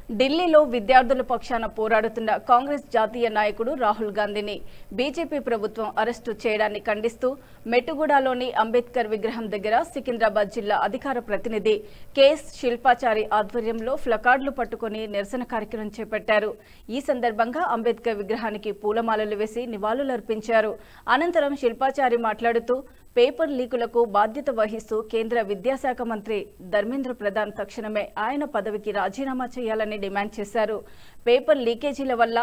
ఢిల్లీలో విద్యార్థుల పక్షాన పోరాడుతున్న కాంగ్రెస్ జాతీయ నాయకుడు రాహుల్ గాంధీని బీజేపీ ప్రభుత్వం అరెస్టు చేయడాన్ని ఖండిస్తూ మెట్టుగూడలోని అంబేద్కర్ విగ్రహం దగ్గర సికింద్రాబాద్ జిల్లా అధికార ప్రతినిధి కెఎస్ శిల్పాచారి ఆధ్వర్యంలో ప్లకార్డులు పట్టుకుని నిరసన కార్యక్రమం చేపట్టారు. ఈ సందర్భంగా అంబేద్కర్ విగ్రహానికి పూలమాలలు వేసి నివాళులర్పించారు. అనంతరం శిల్పాచారి మాట్లాడుతూ పేపర్ లీకులకు బాధ్యత వహిస్తూ కేంద్ర విద్యాశాఖ మంత్రి ధర్మేంద్ర ప్రధాన్ తక్షణమే ఆయన పదవికి రాజీనామా చేయాలని డిమాండ్ చేశారు. పేపర్ లీకేజీల వల్ల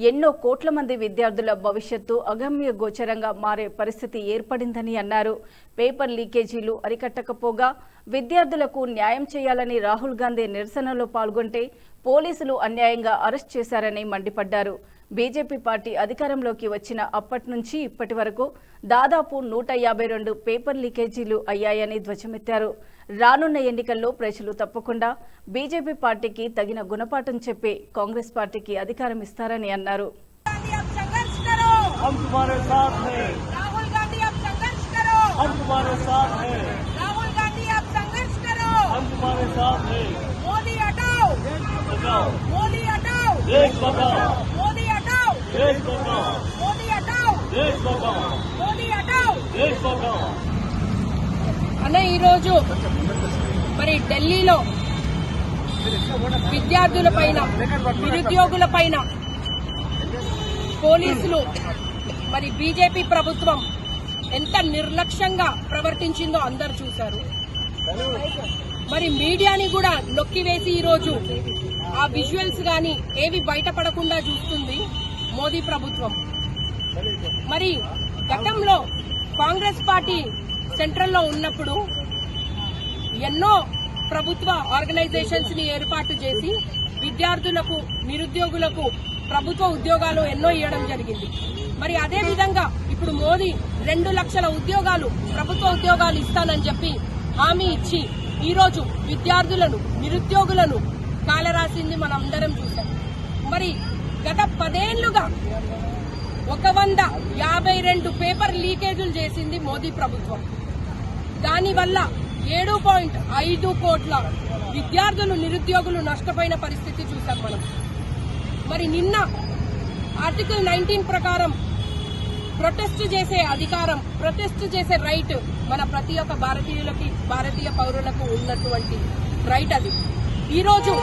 ఎన్నో కోట్ల మంది విద్యార్థుల భవిష్యత్తు అగమ్య గోచరంగా మారే పరిస్థితి ఏర్పడిందని అన్నారు. పేపర్ లీకేజీలు అరికట్టకపోగా విద్యార్థులకు న్యాయం చేయాలని రాహుల్ గాంధీ నిరసనలో పాల్గొంటే పోలీసులు అన్యాయంగా అరెస్ట్ చేశారని మండిపడ్డారు. బీజేపీ పార్టీ అధికారంలోకి వచ్చిన అప్పటి నుంచి ఇప్పటి వరకు దాదాపు 152 పేపర్ లీకేజీలు అయ్యాయని ధ్వజమెత్తారు. రానున్న ఎన్నికల్లో ప్రజలు తప్పకుండా బీజేపీ పార్టీకి తగిన గుణపాఠం చెప్పి కాంగ్రెస్ పార్టీకి అధికారం ఇస్తారని అన్నారు. అనే ఈరోజు మరి ఢిల్లీలో విద్యార్థుల పైన నిరుద్యోగుల పైన పోలీసులు మరి బీజేపీ ప్రభుత్వం ఎంత నిర్లక్ష్యంగా ప్రవర్తించిందో అందరు చూశారు. మరి మీడియాని కూడా నొక్కివేసి ఈరోజు ఆ విజువల్స్ గాని ఏవి బయటపడకుండా చూస్తుంది మోదీ ప్రభుత్వం. మరి గతంలో కాంగ్రెస్ పార్టీ సెంట్రల్లో ఉన్నప్పుడు ఎన్నో ప్రభుత్వ ఆర్గనైజేషన్స్ ని ఏర్పాటు చేసి విద్యార్థులకు నిరుద్యోగులకు ప్రభుత్వ ఉద్యోగాలు ఎన్నో ఇవ్వడం జరిగింది. మరి అదే విధంగా ఇప్పుడు మోదీ 2 లక్షల ఉద్యోగాలు ప్రభుత్వ ఉద్యోగాలు ఇస్తానని చెప్పి హామీ ఇచ్చి ఈరోజు విద్యార్థులను నిరుద్యోగులను కాలరాసింది మనందరం చూసాం. మరి గత 10 ఏళ్లుగా 152 పేపర్ లీకేజీలు చేసింది మోదీ ప్రభుత్వం. దానివల్ల 7.5 కోట్ల విద్యార్థులు నిరుద్యోగులు నష్టపోయిన పరిస్థితి చూసాం మనం. మరి నిన్న ఆర్టికల్ 19 ప్రకారం ప్రొటెస్ట్ చేసే అధికారం, ప్రొటెస్ట్ చేసే రైట్ మన ప్రతి ఒక్క భారతీయులకి, భారతీయ పౌరులకు ఉన్నటువంటి రైట్ అది. ఈరోజు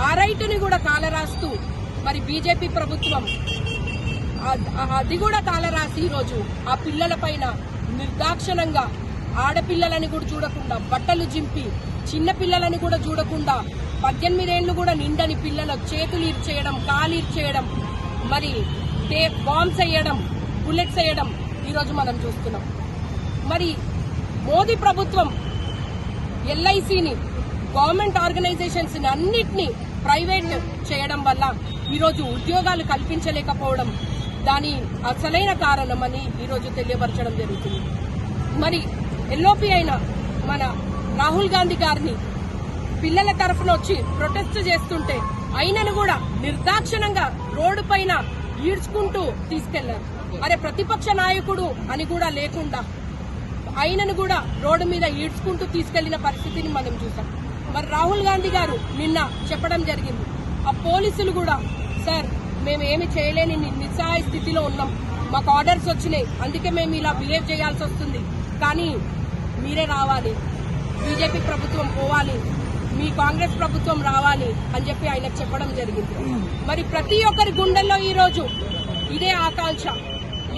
ఆ రైటుని కూడా కాలరాస్తూ మరి బీజేపీ ప్రభుత్వం అది కూడా కాలరాసి ఈరోజు ఆ పిల్లల పైన నిర్దాక్షణంగా ఆడపిల్లలని కూడా చూడకుండా బట్టలు జింపి చిన్న పిల్లలని కూడా చూడకుండా 18 ఏళ్లు కూడా నిండని పిల్లల చేతులు ఇర్చేయడం, కాలు ఇర్చేయడం, మరి బాంబ్స్ వేయడం, బుల్లెట్స్ వేయడం ఈరోజు మనం చూస్తున్నాం. మరి మోదీ ప్రభుత్వం ఎల్ఐసిని, గవర్నమెంట్ ఆర్గనైజేషన్స్ అన్నిటినీ ప్రైవేట్ చేయడం వల్ల ఈరోజు ఉద్యోగాలు కల్పించలేకపోవడం దాని అసలైన కారణమని ఈరోజు తెలియపరచడం జరుగుతుంది. మరి ఎల్ఓపి అయిన మన రాహుల్ గాంధీ గారిని పిల్లల తరఫున వచ్చి ప్రొటెస్ట్ చేస్తుంటే ఆయనను కూడా నిర్దాక్షిణంగా రోడ్డు పైన ఈడ్చుకుంటూ తీసుకెళ్లారు. అరే ప్రతిపక్ష నాయకుడు అని కూడా లేకుండా ఆయనను కూడా రోడ్డు మీద ఈడ్చుకుంటూ తీసుకెళ్లిన పరిస్థితిని మనం చూసాం. మరి రాహుల్ గాంధీ గారు నిన్న చెప్పడం జరిగింది, ఆ పోలీసులు కూడా సార్ మేము ఏమి చేయలేని నిస్సహాయ స్థితిలో ఉన్నాం, మాకు ఆర్డర్స్ వచ్చినాయి, అందుకే మేము ఇలా బిహేవ్ చేయాల్సి వస్తుంది, కానీ మీరే రావాలి, బీజేపీ ప్రభుత్వం పోవాలి, మీ కాంగ్రెస్ ప్రభుత్వం రావాలి అని చెప్పి ఆయనకు చెప్పడం జరిగింది. మరి ప్రతి ఒక్కరి గుండెల్లో ఈరోజు ఇదే ఆకాంక్ష,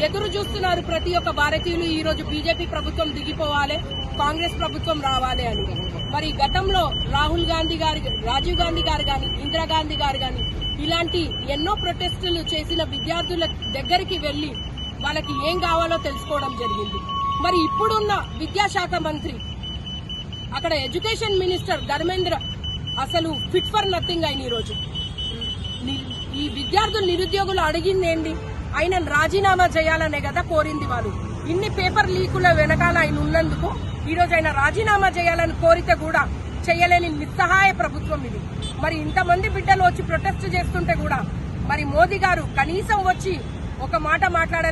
ఎదురు చూస్తున్నారు ప్రతి ఒక్క భారతీయులు ఈరోజు బీజేపీ ప్రభుత్వం దిగిపోవాలి, కాంగ్రెస్ ప్రభుత్వం రావాలి అని. మరి గతంలో రాహుల్ గాంధీ గారు, రాజీవ్ గాంధీ గారు గాని, ఇందిరాగాంధీ గారు గాని ఇలాంటి ఎన్నో ప్రొటెస్టులు చేసిన విద్యార్థుల దగ్గరికి వెళ్లి వాళ్ళకి ఏం కావాలో తెలుసుకోవడం జరిగింది. మరి ఇప్పుడున్న విద్యాశాఖ మంత్రి, అక్కడ ఎడ్యుకేషన్ మినిస్టర్ ధర్మేంద్ర అసలు ఫిట్ ఫర్ నథింగ్ అయిన ఈరోజు ఈ విద్యార్థులు నిరుద్యోగులు అడిగింది ఏంటి, ఆయన రాజీనామా చేయాలనే కదా కోరింది. వాళ్ళు ఇన్ని పేపర్ లీకుల వెనకాల ఆయన ఉన్నందుకు ఈరోజు ఆయన రాజీనామా చేయాలని కోరితే కూడా చేయలేని నిస్సహాయ ప్రభుత్వం ఇది. మరి ఇంతమంది బిడ్డలు వచ్చి ప్రొటెస్ట్ చేస్తుంటే కూడా మరి మోదీ గారు కనీసం వచ్చి ఒక మాట మాట్లాడలేదు.